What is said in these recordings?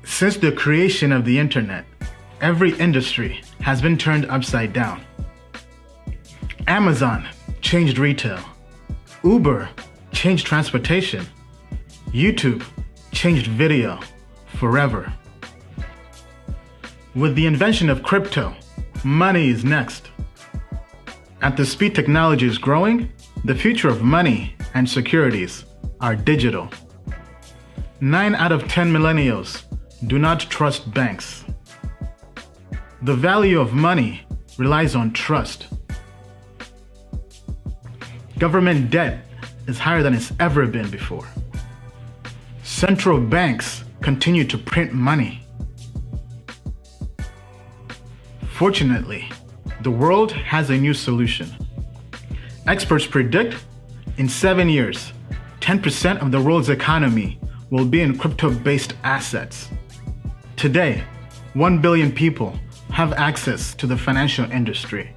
Since the creation of the internet, every industry has been turned upside down. Amazon changed retail. Uber changed transportation. YouTube changed video forever. With the invention of crypto, money is next. At the speed technology is growing, the future of money and securities are digital. 9 out of 10 millennials do not trust banks. The value of money relies on trust. Government debt is higher than it's ever been before. Central banks continue to print money. Fortunately, the world has a new solution. Experts predict in 7 years, 10% of the world's economy will be in crypto-based assets. Today, 1 billion people have access to the financial industry.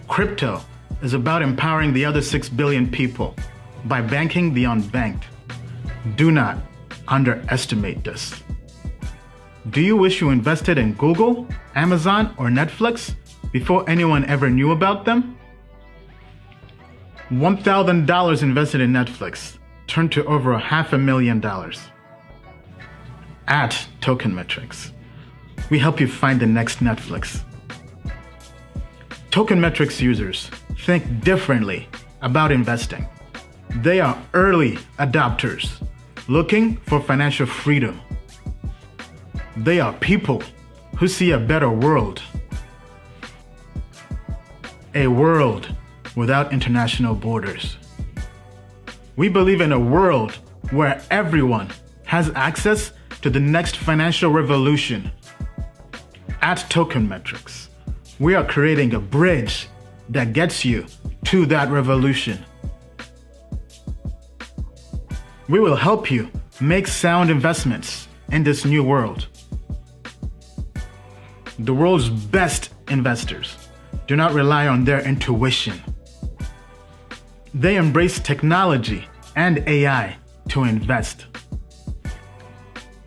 Crypto is about empowering the other 6 billion people by banking the unbanked. Do not underestimate this. Do you wish you invested in Google, Amazon, or Netflix before anyone ever knew about them? $1,000 invested in Netflix turned to over $500,000. At Token Metrics, we help you find the next Netflix. Token Metrics users think differently about investing. They are early adopters looking for financial freedom. They are people who see a better world. A world without international borders. We believe in a world where everyone has access to the next financial revolution. At Token Metrics, we are creating a bridge that gets you to that revolution. We will help you make sound investments in this new world. The world's best investors do not rely on their intuition. They embrace technology and AI to invest.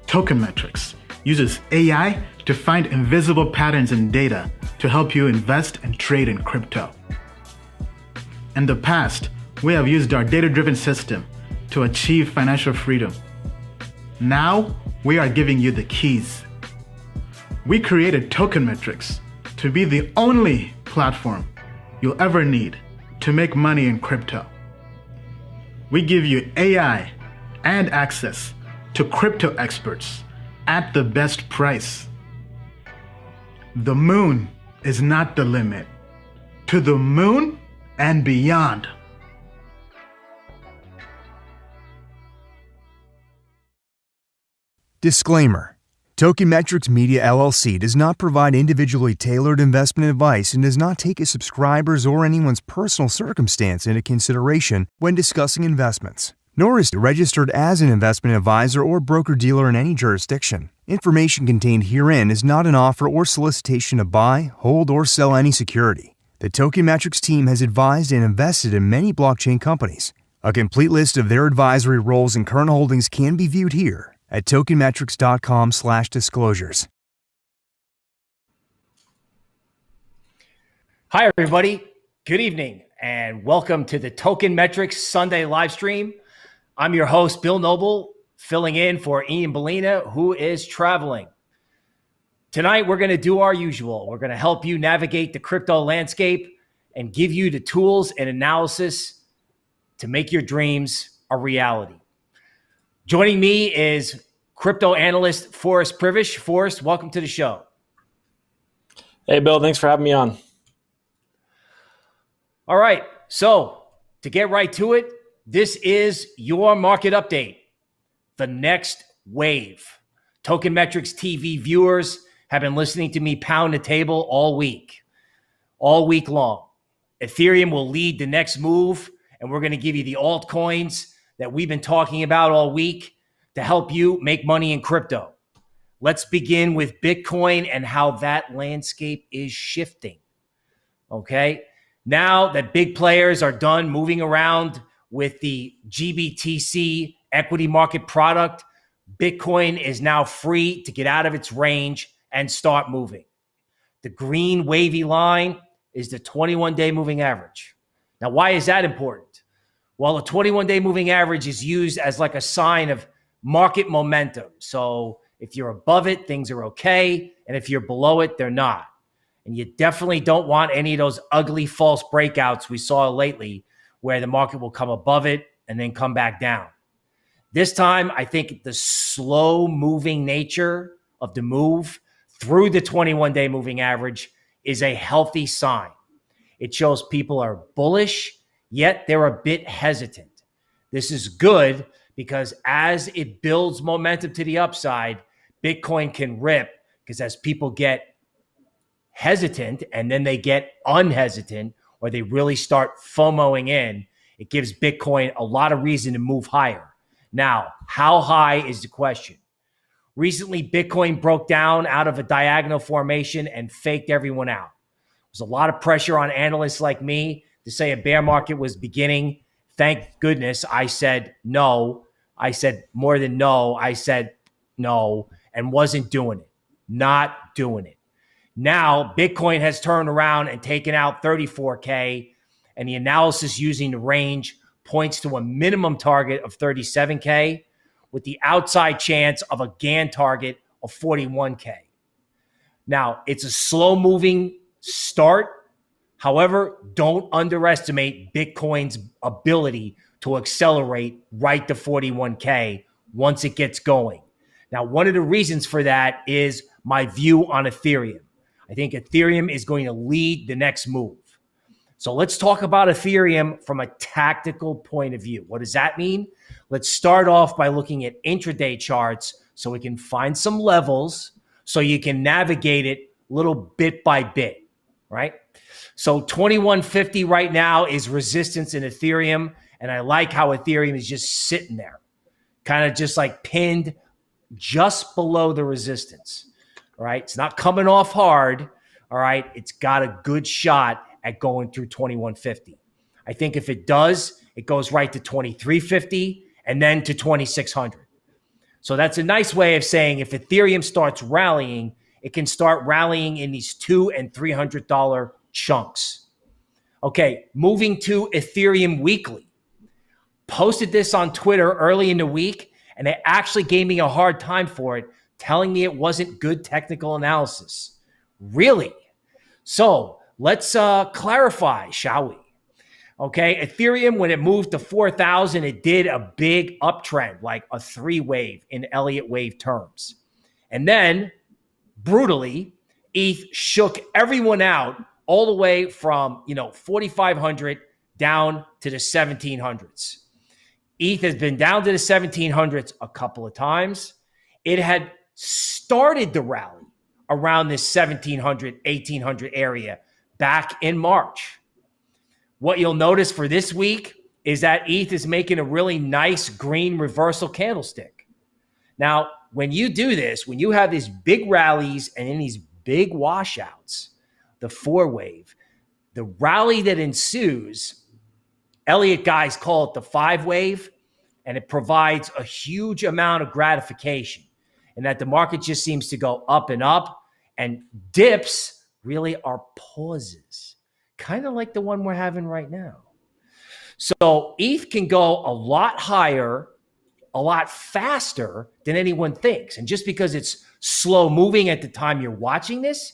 Token Metrics uses AI to find invisible patterns in data to help you invest and trade in crypto. In the past, we have used our data-driven system to achieve financial freedom. Now, we are giving you the keys. We created Token Metrics to be the only platform you'll ever need to make money in crypto. We give you AI and access to crypto experts at the best price. The moon is not the limit. To the moon and beyond. Disclaimer. Token Metrics Media LLC does not provide individually tailored investment advice and does not take a subscriber's or anyone's personal circumstance into consideration when discussing investments, nor is it registered as an investment advisor or broker-dealer in any jurisdiction. Information contained herein is not an offer or solicitation to buy, hold, or sell any security. The Token Metrics team has advised and invested in many blockchain companies. A complete list of their advisory roles and current holdings can be viewed here at tokenmetrics.com/disclosures. Hi, everybody. Good evening, and welcome to the Token Metrics Sunday live stream. I'm your host, Bill Noble, filling in for Ian Bellina, who is traveling. Tonight, we're going to do our usual. We're going to help you navigate the crypto landscape and give you the tools and analysis to make your dreams a reality. Joining me is crypto analyst Forrest Przybysz. Forrest, welcome to the show. Hey, Bill. Thanks for having me on. All right. So to get right to it, this is your market update, the next wave. Token Metrics TV viewers have been listening to me pound the table all week long. Ethereum will lead the next move, and we're going to give you the altcoins that we've been talking about all week to help you make money in crypto. Let's begin with Bitcoin and how that landscape is shifting. Okay. Now that big players are done moving around with the GBTC equity market product, Bitcoin is now free to get out of its range and start moving. The green wavy line is the 21-day moving average. Now, why is that important? Well, the 21-day moving average is used as like a sign of market momentum. So if you're above it, things are okay. And if you're below it, they're not. And you definitely don't want any of those ugly false breakouts we saw lately where the market will come above it and then come back down. This time, I think the slow moving nature of the move through the 21-day moving average is a healthy sign. It shows people are bullish, yet they're a bit hesitant. This is good because as it builds momentum to the upside, Bitcoin can rip, because as people get hesitant and then they get unhesitant, or they really start FOMOing in, it gives Bitcoin a lot of reason to move higher. Now, how high is the question? Recently, Bitcoin broke down out of a diagonal formation and faked everyone out. There's a lot of pressure on analysts like me to say a bear market was beginning. Thank goodness I said no. I said more than no. I said no and wasn't doing it. Not doing it. Now, Bitcoin has turned around and taken out 34K, and the analysis using the range points to a minimum target of 37K with the outside chance of a GAN target of 41K. Now, it's a slow-moving start. However, don't underestimate Bitcoin's ability to accelerate right to 41K once it gets going. Now, one of the reasons for that is my view on Ethereum. I think Ethereum is going to lead the next move. So let's talk about Ethereum from a tactical point of view. What does that mean? Let's start off by looking at intraday charts so we can find some levels so you can navigate it little bit by bit, right? So 2150 right now is resistance in Ethereum, and I like how Ethereum is just sitting there, kind of just like pinned just below the resistance. All right, it's not coming off hard. All right, it's got a good shot at going through 2150. I think if it does, it goes right to 2350 and then to 2600. So that's a nice way of saying if Ethereum starts rallying, it can start rallying in these $200 and $300 chunks. Okay, moving to Ethereum weekly. Posted this on Twitter early in the week, and they actually gave me a hard time for it, telling me it wasn't good technical analysis. Really? So let's clarify, shall we? Okay, Ethereum, when it moved to 4,000, it did a big uptrend, like a 3-wave in Elliott wave terms. And then, brutally, ETH shook everyone out all the way from 4,500 down to the 1,700s. ETH has been down to the 1,700s a couple of times. It had started the rally around this 1,700, 1,800 area back in March. What you'll notice for this week is that ETH is making a really nice green reversal candlestick. Now, when you do this, when you have these big rallies and then these big washouts, the 4-wave, the rally that ensues, Elliott guys call it the 5-wave, and it provides a huge amount of gratification. And that the market just seems to go up and up, and dips really are pauses, kind of like the one we're having right now. So ETH can go a lot higher, a lot faster than anyone thinks. And just because it's slow moving at the time you're watching this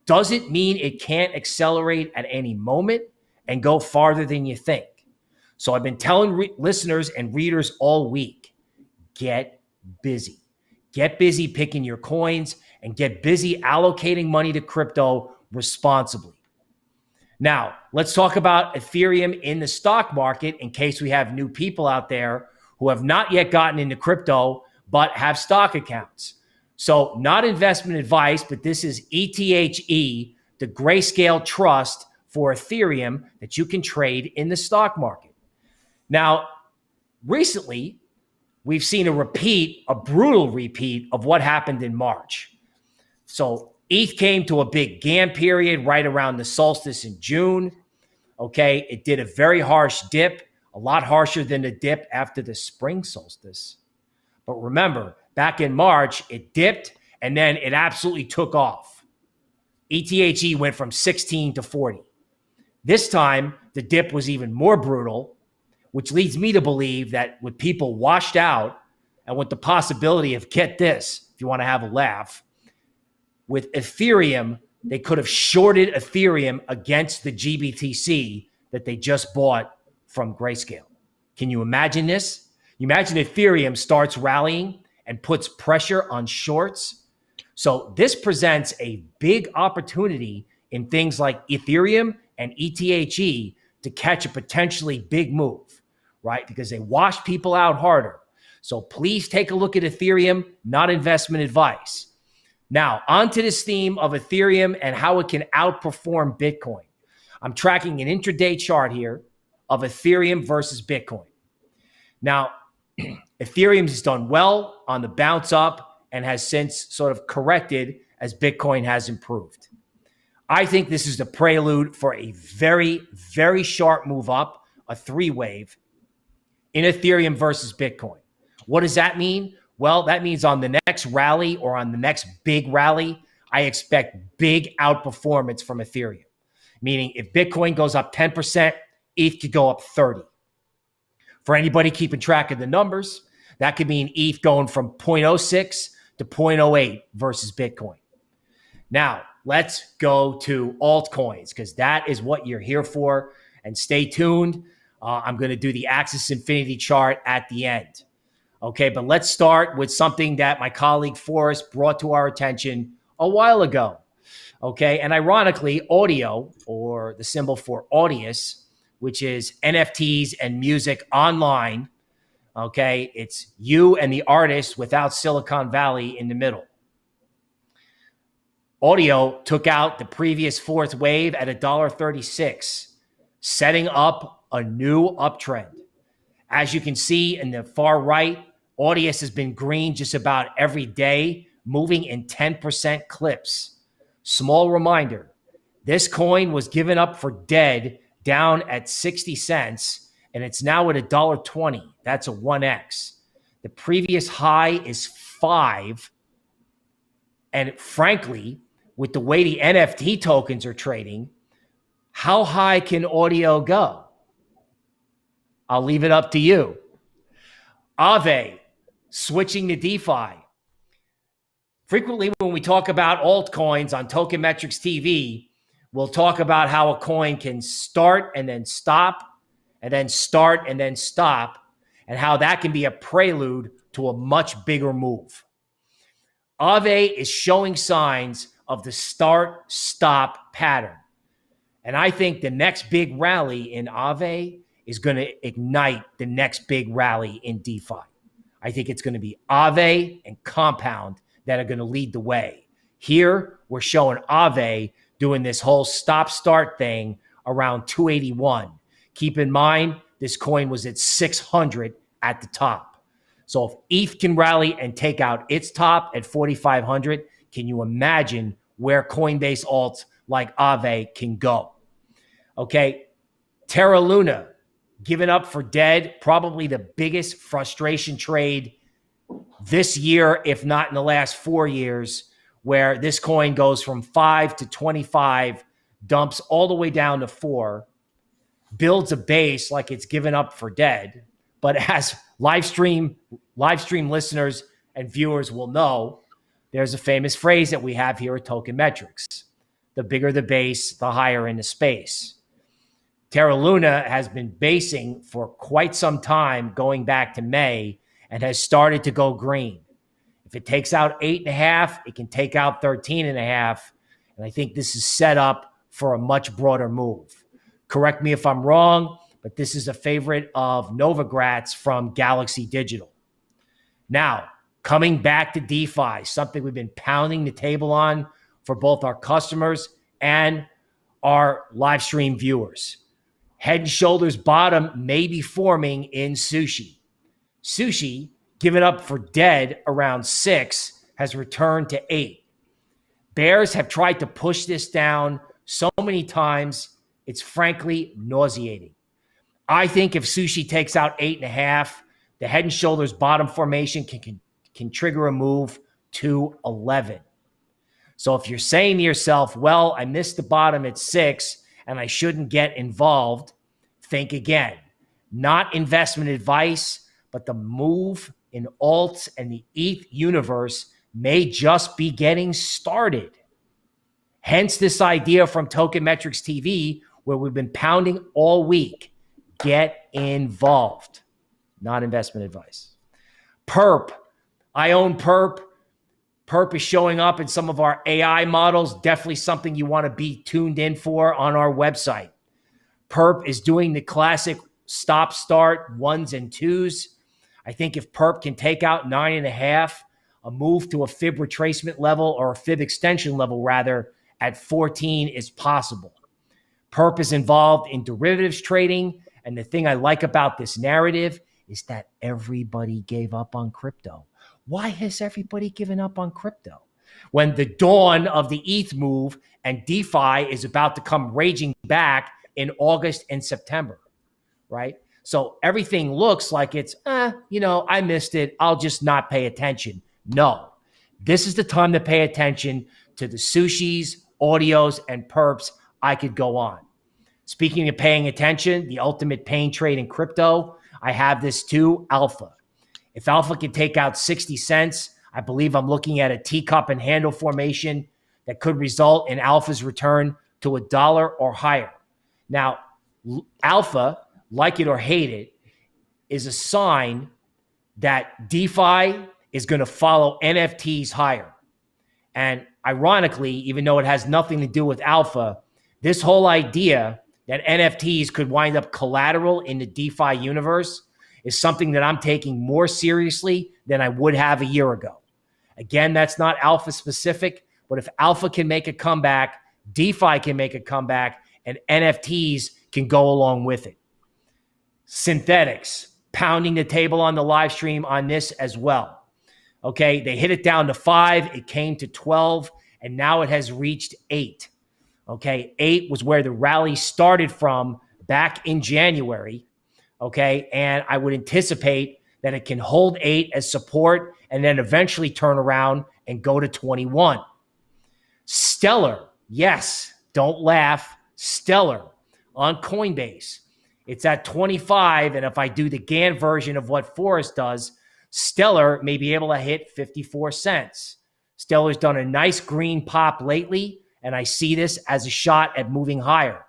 doesn't mean it can't accelerate at any moment and go farther than you think. So I've been telling listeners and readers all week, get busy. Get busy picking your coins and get busy allocating money to crypto responsibly. Now, let's talk about Ethereum in the stock market in case we have new people out there who have not yet gotten into crypto but have stock accounts. So not investment advice, but this is ETHE, the Grayscale Trust for Ethereum that you can trade in the stock market. Now, recently, we've seen a brutal repeat of what happened in March. So ETH came to a big GAN period right around the solstice in June. Okay, it did a very harsh dip, a lot harsher than the dip after the spring solstice. But remember, Back in March, it dipped and then it absolutely took off. ETHE went from 16 to 40. This time, the dip was even more brutal, which leads me to believe that with people washed out and with the possibility of, get this, if you want to have a laugh, with Ethereum, they could have shorted Ethereum against the GBTC that they just bought from Grayscale. Can you imagine this? You imagine Ethereum starts rallying and puts pressure on shorts. So this presents a big opportunity in things like Ethereum and ETHE to catch a potentially big move, right? Because they wash people out harder. So please take a look at Ethereum, not investment advice. Now, onto this theme of Ethereum and how it can outperform Bitcoin. I'm tracking an intraday chart here of Ethereum versus Bitcoin. Now, Ethereum has done well on the bounce up and has since sort of corrected as Bitcoin has improved. I think this is the prelude for a very, very sharp move up, a three-wave in Ethereum versus Bitcoin. What does that mean? Well, that means on the next rally or on the next big rally, I expect big outperformance from Ethereum. Meaning if Bitcoin goes up 10%, ETH could go up 30. For anybody keeping track of the numbers, that could mean ETH going from 0.06 to 0.08 versus Bitcoin. Now, let's go to altcoins because that is what you're here for. And stay tuned. I'm going to do the Axis Infinity chart at the end. Okay, but let's start with something that my colleague Forrest brought to our attention a while ago. Okay, and ironically, audio, or the symbol for Audius, which is NFTs and music online. Okay, it's you and the artist without Silicon Valley in the middle. Audio took out the previous fourth wave at $1.36, setting up a new uptrend. As you can see in the far right, Audius has been green just about every day, moving in 10% clips. Small reminder, this coin was given up for dead down at 60 cents, and it's now at $1.20. That's a 1x. The previous high is 5. And frankly, with the way the NFT tokens are trading, how high can audio go? I'll leave it up to you. Aave, switching to DeFi. Frequently, when we talk about altcoins on Token Metrics TV, we'll talk about how a coin can start and then stop, and then start and then stop, and how that can be a prelude to a much bigger move. Aave is showing signs of the start-stop pattern. And I think the next big rally in Aave is going to ignite the next big rally in DeFi. I think it's going to be Aave and Compound that are going to lead the way. Here, we're showing Aave doing this whole stop-start thing around 281. Keep in mind, this coin was at 600 at the top. So if ETH can rally and take out its top at 4,500, can you imagine where Coinbase alts like Aave can go? Okay, Terra Luna, given up for dead, probably the biggest frustration trade this year, if not in the last 4 years, where this coin goes from 5 to 25, dumps all the way down to 4, builds a base like it's given up for dead. But as live stream listeners and viewers will know, there's a famous phrase that we have here at Token Metrics. The bigger the base, the higher in the space. Terra Luna has been basing for quite some time, going back to May, and has started to go green. If it takes out 8.5, it can take out 13.5. And I think this is set up for a much broader move. Correct me if I'm wrong, but this is a favorite of Novogratz from Galaxy Digital. Now, coming back to DeFi, something we've been pounding the table on for both our customers and our live stream viewers. Head and shoulders bottom may be forming in Sushi. Sushi, given up for dead around 6, has returned to 8. Bears have tried to push this down so many times, it's frankly nauseating. I think if Sushi takes out 8.5, the head and shoulders bottom formation can can trigger a move to 11. So if you're saying to yourself, well, I missed the bottom at 6 and I shouldn't get involved, think again. Not investment advice, but the move in alts and the ETH universe may just be getting started. Hence this idea from Token Metrics TV, where we've been pounding all week. Get involved. Not investment advice. Perp. I own Perp. Perp is showing up in some of our AI models. Definitely something you want to be tuned in for on our website. Perp is doing the classic stop start 1s and 2s. I think if Perp can take out 9.5, a move to a fib retracement level, or a fib extension level rather, at 14 is possible. Perp is involved in derivatives trading. And the thing I like about this narrative is that everybody gave up on crypto. Why has everybody given up on crypto? When the dawn of the ETH move and DeFi is about to come raging back in August and September, right? So everything looks like it's, I missed it. I'll just not pay attention. No, this is the time to pay attention to the sushis, audios, and perps. I could go on. Speaking of paying attention, the ultimate pain trade in crypto, I have this too, Alpha. If Alpha can take out 60 cents, I believe I'm looking at a teacup and handle formation that could result in Alpha's return to $1 or higher. Now, Alpha, like it or hate it, is a sign that DeFi is going to follow NFTs higher. And ironically, even though it has nothing to do with Alpha, this whole idea that NFTs could wind up collateral in the DeFi universe is something that I'm taking more seriously than I would have a year ago. Again, that's not Alpha specific, but if Alpha can make a comeback, DeFi can make a comeback, and NFTs can go along with it. Synthetics, pounding the table on the live stream on this as well. Okay, they hit it down to 5, it came to 12, and now it has reached 8. Okay, 8 was where the rally started from back in January. Okay, and I would anticipate that it can hold 8 as support and then eventually turn around and go to 21. Stellar, yes, don't laugh, Stellar on Coinbase. It's at 25, and if I do the Gann version of what Forrest does, Stellar may be able to hit 54 cents. Stellar's done a nice green pop lately, and I see this as a shot at moving higher.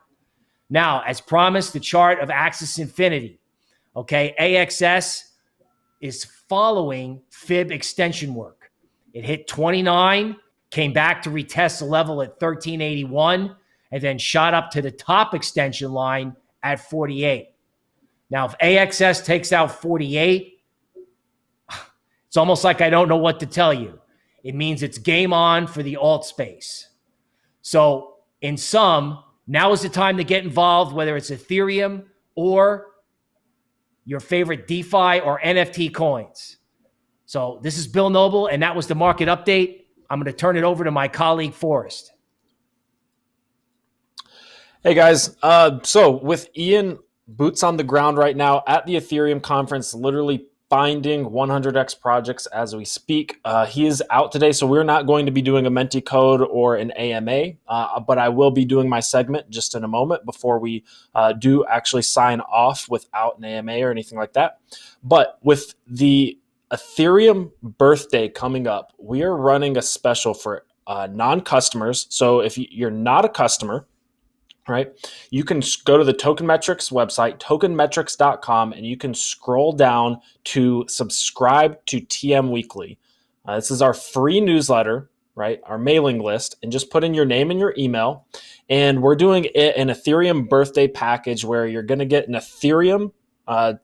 Now, as promised, the chart of Axis Infinity. Okay, AXS is following fib extension work. It hit 29, came back to retest the level at 1381, and then shot up to the top extension line at 48. Now, if AXS takes out 48, it's almost like I don't know what to tell you. It means it's game on for the alt space. So in sum, now is the time to get involved, whether it's Ethereum or your favorite DeFi or NFT coins. So this is Bill Noble, and that was the market update. I'm going to turn it over to my colleague, Forrest. Hey guys, so with Ian boots on the ground right now at the Ethereum conference, literally finding 100x projects as we speak. He is out today, so we're not going to be doing a Menti code or an AMA, but I will be doing my segment just in a moment before we do actually sign off without an AMA or anything like that. But with the Ethereum birthday coming up, we are running a special for non-customers. So if you're not a customer, right, you can go to the Token Metrics website, tokenmetrics.com, and you can scroll down to subscribe to TM Weekly. This is our free newsletter, right, our mailing list, and just put in your name and your email. And we're doing an Ethereum birthday package where you're going to get an Ethereum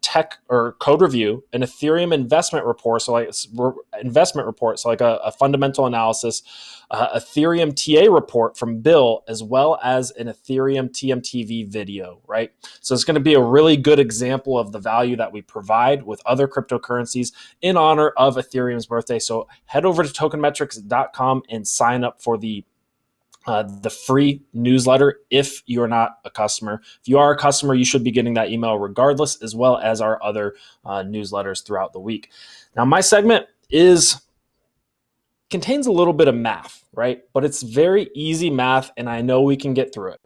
tech or code review, an Ethereum investment report, so like a fundamental analysis, Ethereum TA report from Bill, as well as an Ethereum TMTV video, right? So it's going to be a really good example of the value that we provide with other cryptocurrencies in honor of Ethereum's birthday. So head over to tokenmetrics.com and sign up for the free newsletter if you're not a customer. If you are a customer, you should be getting that email regardless, as well as our other newsletters throughout the week. Now, my segment is contains a little bit of math, right? But it's very easy math, and I know we can get through it.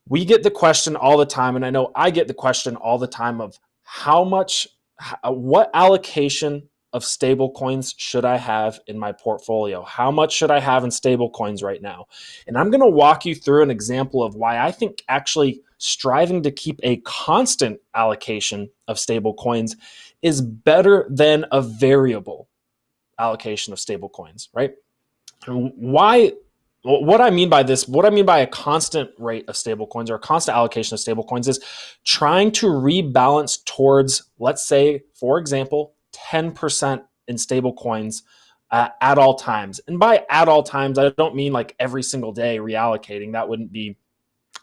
We get the question all the time, and I know I get the question all the time of what allocation of stable coins should I have in my portfolio? How much should I have in stable coins right now? And I'm going to walk you through an example of why I think actually striving to keep a constant allocation of stable coins is better than a variable allocation of stable coins, right? Why? What I mean by this, what I mean by a constant rate of stable coins or a constant allocation of stable coins is trying to rebalance towards, let's say, for example, 10% in stable coins at all times. And by at all times, I don't mean like every single day reallocating. That wouldn't be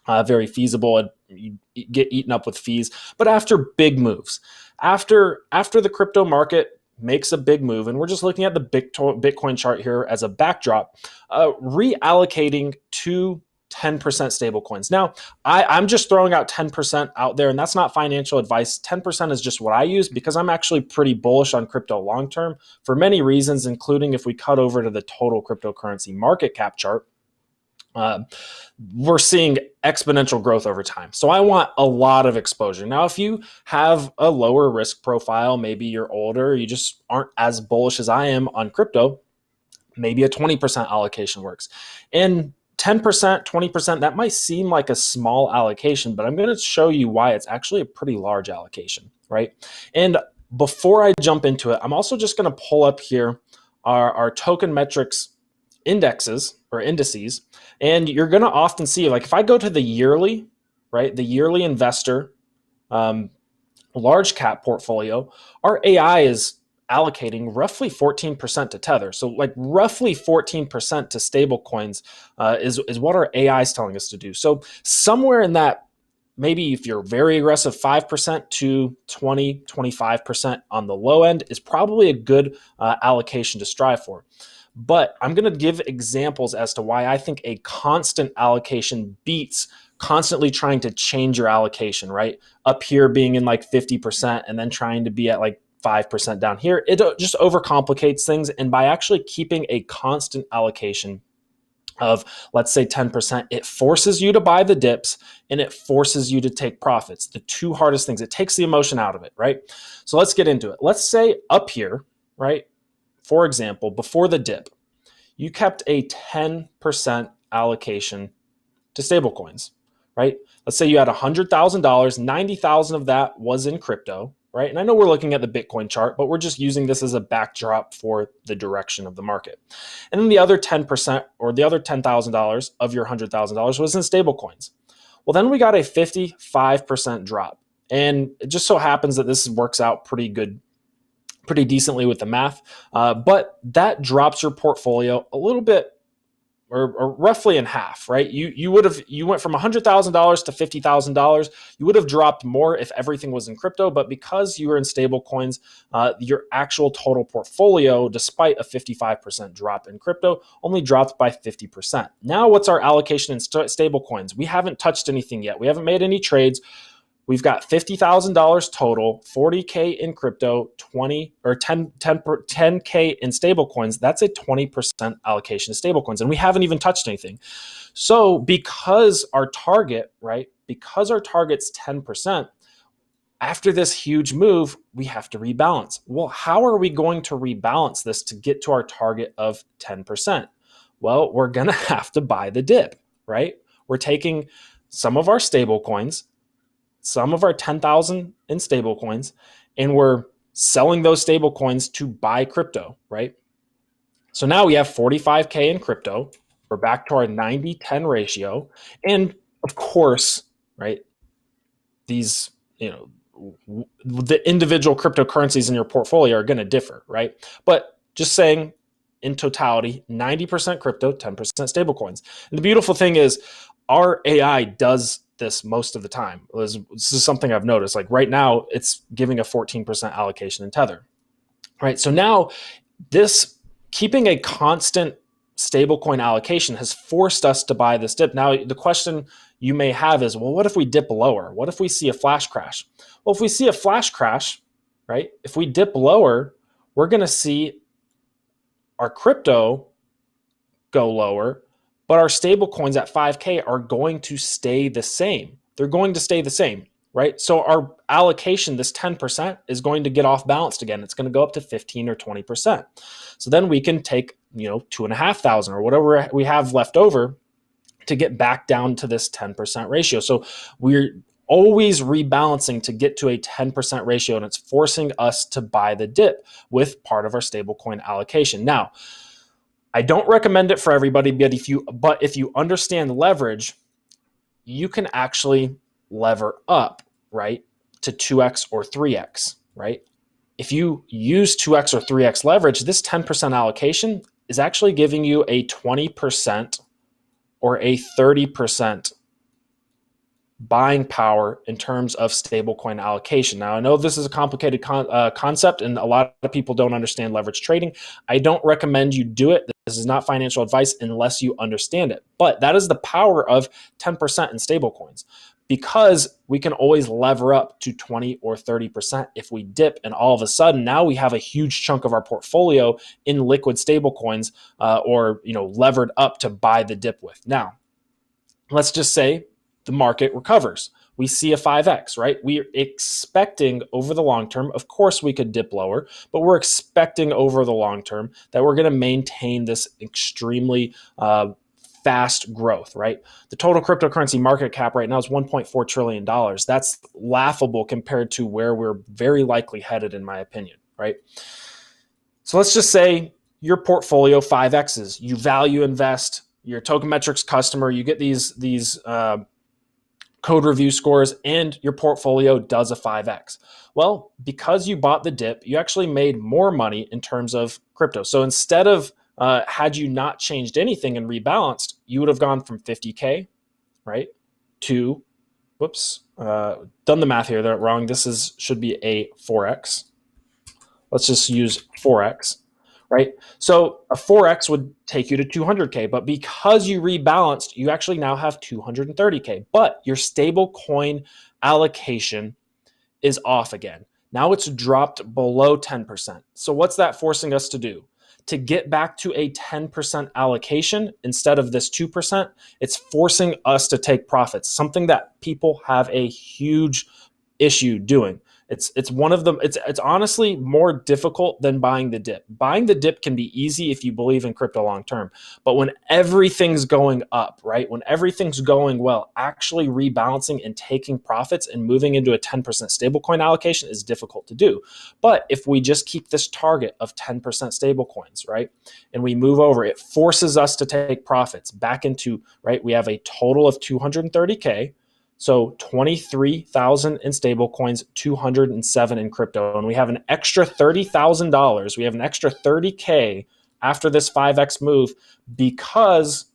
very feasible, and you get eaten up with fees. But after big moves, after the crypto market makes a big move, and we're just looking at the Bitcoin chart here as a backdrop, reallocating to 10% stablecoins. Now, I'm just throwing out 10% out there, and that's not financial advice. 10% is just what I use because I'm actually pretty bullish on crypto long term for many reasons, including if we cut over to the total cryptocurrency market cap chart. We're seeing exponential growth over time. So I want a lot of exposure. Now, if you have a lower risk profile, maybe you're older, you just aren't as bullish as I am on crypto, maybe a 20% allocation works. And 10%, 20%, that might seem like a small allocation, but I'm going to show you why it's actually a pretty large allocation, right? And before I jump into it, I'm also just going to pull up here our token metrics indexes or indices. And you're going to often see, like if I go to the yearly, right, the yearly investor large cap portfolio, our AI is allocating roughly 14% to Tether. So like roughly 14% to stable coins is what our AI is telling us to do. So somewhere in that, maybe if you're very aggressive, 5% to 20, 25% on the low end is probably a good allocation to strive for. But I'm going to give examples as to why I think a constant allocation beats constantly trying to change your allocation, right? Up here being in like 50% and then trying to be at like 5% down here. It just overcomplicates things. And by actually keeping a constant allocation of, let's say, 10%, it forces you to buy the dips and it forces you to take profits. The two hardest things. It takes the emotion out of it, right? So let's get into it. Let's say up here, right? For example, before the dip, you kept a 10% allocation to stablecoins, right? Let's say you had $100,000, 90,000 of that was in crypto, right? And I know we're looking at the Bitcoin chart, but we're just using this as a backdrop for the direction of the market. And then the other 10% or the other $10,000 of your $100,000 was in stablecoins. Well, then we got a 55% drop. And it just so happens that this works out pretty decently with the math, but that drops your portfolio a little bit, or roughly in half, right? You went from $100,000 to $50,000. You would have dropped more if everything was in crypto, but because you were in stable coins, your actual total portfolio, despite a 55% drop in crypto, only dropped by 50%. Now, what's our allocation in stable coins? We haven't touched anything yet. We haven't made any trades. We've got $50,000 total, 40K in crypto, 10K in stablecoins. That's a 20% allocation to stablecoins, and we haven't even touched anything. So because our target, right, because our target's 10%, after this huge move, we have to rebalance. Well, how are we going to rebalance this to get to our target of 10%? Well, we're going to have to buy the dip, right? We're taking some of our stablecoins, some of our 10,000 in stable coins, and we're selling those stable coins to buy crypto, right? So now we have 45K in crypto. We're back to our 90-10 ratio. And of course, right, these, the individual cryptocurrencies in your portfolio are going to differ, right? But just saying in totality, 90% crypto, 10% stablecoins. And the beautiful thing is our AI does this most of the time. This is something I've noticed. Like right now, it's giving a 14% allocation in Tether, right? So now this keeping a constant stablecoin allocation has forced us to buy this dip. Now, the question you may have is, well, what if we dip lower? What if we see a flash crash? Well, if we see a flash crash, right? If we dip lower, we're going to see our crypto go lower, but our stable coins at 5K are going to stay the same. They're going to stay the same, right? So our allocation, this 10%, is going to get off balanced again. It's going to go up to 15 or 20%. So then we can take, 2,500 or whatever we have left over to get back down to this 10% ratio. So we're always rebalancing to get to a 10% ratio, and it's forcing us to buy the dip with part of our stablecoin allocation. Now, I don't recommend it for everybody, but if you understand leverage, you can actually lever up, right, to 2x or 3x, right? If you use 2x or 3x leverage, this 10% allocation is actually giving you a 20% or a 30% buying power in terms of stablecoin allocation. Now, I know this is a complicated concept, and a lot of people don't understand leverage trading. I don't recommend you do it. This is not financial advice unless you understand it. But that is the power of 10% in stablecoins, because we can always lever up to 20 or 30% if we dip, and all of a sudden now we have a huge chunk of our portfolio in liquid stablecoins, or levered up to buy the dip with. Now, let's just say the market recovers. We see a 5x, right? We're expecting over the long term, of course we could dip lower, but we're expecting over the long term that we're going to maintain this extremely fast growth, right? The total cryptocurrency market cap right now is $1.4 trillion. That's laughable compared to where we're very likely headed, in my opinion, right? So let's just say your portfolio 5x's, you value invest, you're a Token Metrics customer, you get these code review scores, and your portfolio does a 5x. Well, because you bought the dip, you actually made more money in terms of crypto. So instead of, had you not changed anything and rebalanced, you would have gone from 50K, right, to, done the math here, they're wrong. This should be a 4x. Let's just use 4x. Right? So a 4x would take you to 200K, but because you rebalanced, you actually now have 230K, but your stable coin allocation is off again. Now it's dropped below 10%. So what's that forcing us to do? To get back to a 10% allocation instead of this 2%, it's forcing us to take profits, something that people have a huge issue doing. It's one of them. It's honestly more difficult than buying the dip. Buying the dip can be easy if you believe in crypto long term. But when everything's going up, right? When everything's going well, actually rebalancing and taking profits and moving into a 10% stablecoin allocation is difficult to do. But if we just keep this target of 10% stablecoins, right? And we move over, it forces us to take profits back into, right? We have a total of 230K. So 23,000 in stable coins, 207 in crypto. And we have an extra $30,000. We have an extra 30K after this 5X move because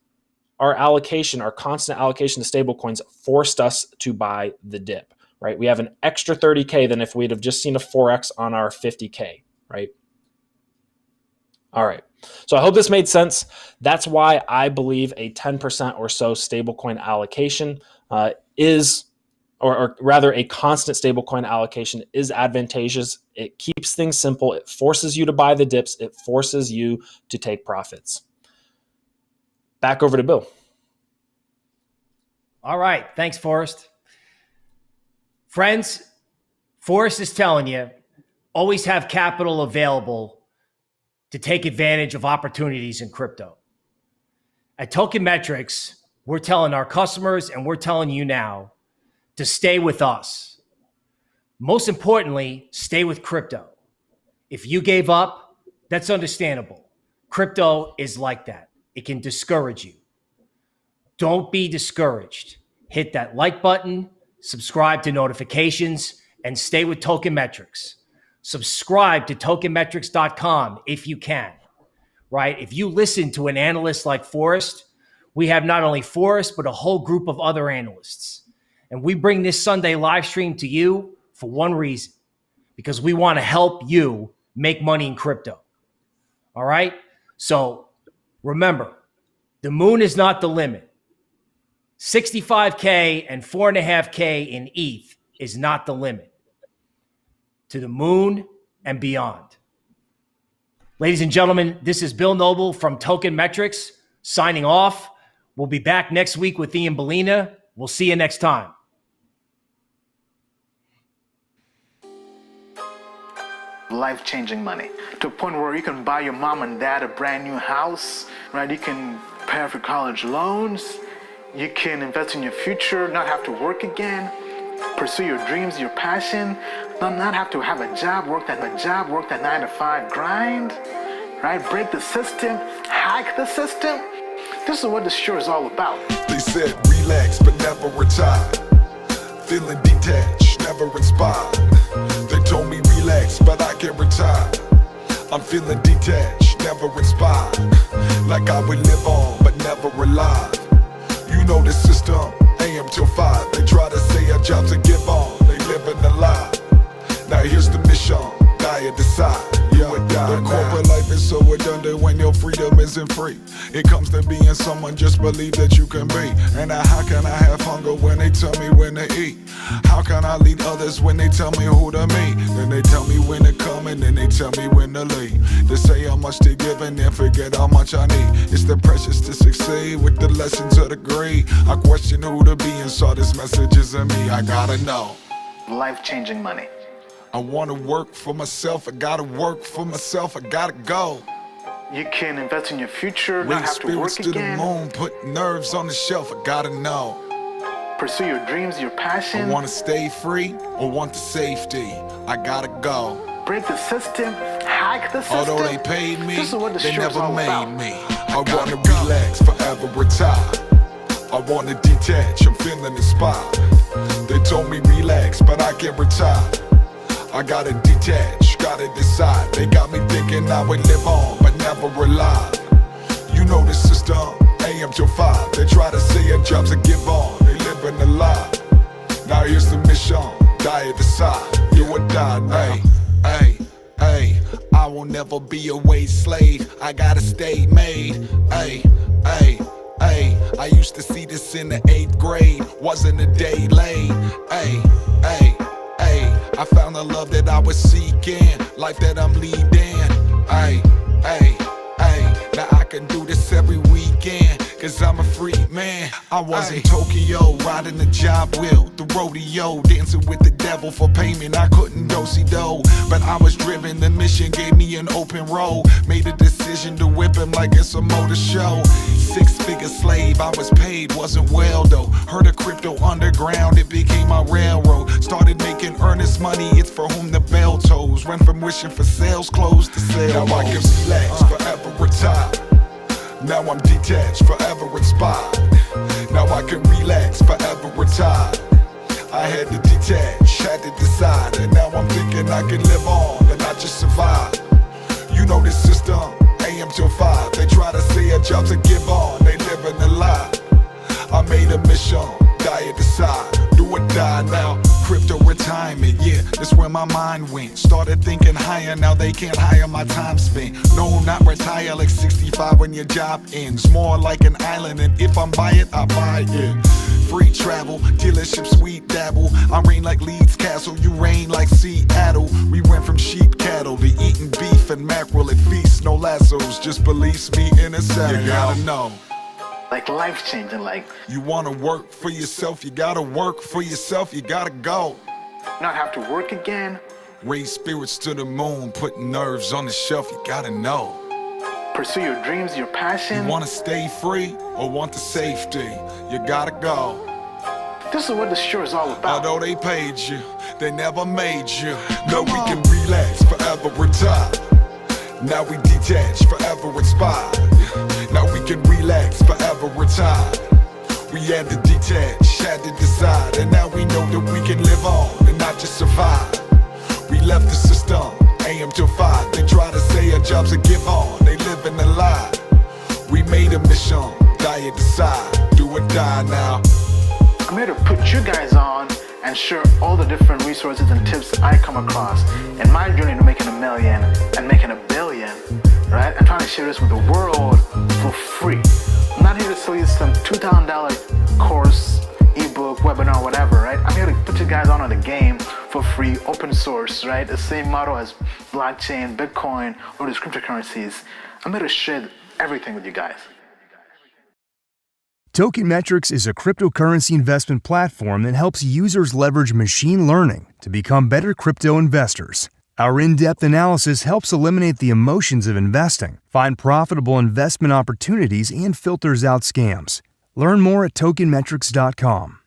our allocation, our constant allocation to stable coins forced us to buy the dip, right? We have an extra 30K than if we'd have just seen a 4X on our 50K, right? All right. So I hope this made sense. That's why I believe a 10% or so stablecoin allocation is, or rather a constant stablecoin allocation is advantageous. It keeps things simple. It forces you to buy the dips. It forces you to take profits. Back over to Bill. All right. Thanks, Forrest. Friends, Forrest is telling you, always have capital available to take advantage of opportunities in crypto. At Token Metrics, we're telling our customers and we're telling you now to stay with us. Most importantly, stay with crypto. If you gave up, that's understandable. Crypto is like that. It can discourage you. Don't be discouraged. Hit that like button, subscribe to notifications, and stay with Token Metrics. Subscribe to tokenmetrics.com if you can, right? If you listen to an analyst like Forrest, we have not only Forrest, but a whole group of other analysts. And we bring this Sunday live stream to you for one reason, because we want to help you make money in crypto. All right? So remember, the moon is not the limit. 65K and 4.5K in ETH is not the limit. To the moon and beyond. Ladies and gentlemen, this is Bill Noble from Token Metrics signing off. We'll be back next week with Ian Bellina. We'll see you next time. Life-changing money to a point where you can buy your mom and dad a brand new house, right? You can pay off your college loans. You can invest in your future, not have to work again, pursue your dreams, your passion, not have to have a job, work that 9-to-5 grind, right? Break the system, hack the system. This is what this show is all about. They said relax but never retire. Feeling detached, never inspired. They told me relax but I can't retire. I'm feeling detached, never inspired. Like I would live on but never alive. You know the system, AM till 5. They try to say our jobs and give on. They living a lie. Now here's the mission, die or decide. The corporate life is so redundant when your freedom isn't free. It comes to being someone, just believe that you can be. And how can I have hunger when they tell me when to eat? How can I lead others when they tell me who to meet? Then they tell me when to come and then they tell me when to leave. They say how much to give and then forget how much I need. It's the precious to succeed with the lessons of the greed. I question who to be and saw this message is in me. I gotta know. Life-changing money. I wanna work for myself, I gotta work for myself, I gotta go. You can invest in your future, not Bring have to work spirits to the again. moon, put nerves on the shelf, I gotta know. Pursue your dreams, your passion. I wanna stay free or want the safety, I gotta go. Break the system, hack the system. Although they paid me, This is what the they show's never all made about. me. I wanna relax, forever retire. I wanna detach, I'm feeling inspired. They told me relax, but I can't retire. I gotta detach, gotta decide. They got me thinking I would live on, but never rely. You know the system, AM till 5. They try to say our jobs and give on. They living a lie. Now here's the mission, die or decide. Do or die now. Hey, I will never be a wage slave. I gotta stay made. Hey, I used to see this in the 8th grade. Wasn't a day late. Hey, I found the love that I was seeking, life that I'm leading. Hey, now I can do this every weekend, cause I'm a free man. I was in Tokyo, riding the job wheel, the rodeo, dancing with the devil for payment. I couldn't do-si-do, but I was driven. The mission gave me an open road. Made a decision to whip him like it's a motor show. 6-figure slave, I was paid, wasn't well though. Heard of crypto underground, it became my railroad. Started making earnest money, it's for whom the bell tolls. Went from wishing for sales closed to sales. Now I can relax, forever retire. Now I'm detached, forever inspired. Now I can relax, forever retire. I had to detach, had to decide. And now I'm thinking I can live on and not just survive. You know the system, AM till 5. They try to say our jobs and give on. They living a lie. I made a mission, die or decide. Do or die now. Crypto retirement, yeah, that's where my mind went. Started thinking higher, now they can't hire my time spent. No, not retire like 65 when your job ends. More like an island, and if I'm by it, I buy it. Free travel, dealerships, we dabble. I reign like Leeds Castle, you reign like Seattle. We went from sheep cattle to eating beef and mackerel at feast. No lassos, just beliefs me in a saddle. You gotta know. Like life-changing, like You wanna work for yourself, you gotta work for yourself, you gotta go. not have to work again. Raise spirits to the moon, put nerves on the shelf, you gotta know. Pursue your dreams, your passion. You wanna stay free or want the safety, you gotta go. This is what the show is all about. Although they paid you, they never made you. No, we can relax, forever retire. Now we detach, forever inspired. Now we can relax, forever retire. We had to detach, had to decide. And now we know that we can live on and not just survive. We left the system, AM till 5. They try to say our jobs and give on. They live in a lie. We made a mission, die or decide. Do or die now. I'm here to put you guys on and share all the different resources and tips I come across in my journey to making $1 million and making $1 billion, right? I'm trying to share this with the world for free. I'm not here to sell you some $2,000 course, ebook, webinar, whatever, right? I'm here to put you guys on the game for free, open source, right? The same model as blockchain, Bitcoin, or these cryptocurrencies. I'm here to share everything with you guys. TokenMetrics is a cryptocurrency investment platform that helps users leverage machine learning to become better crypto investors. Our in-depth analysis helps eliminate the emotions of investing, find profitable investment opportunities, and filters out scams. Learn more at tokenmetrics.com.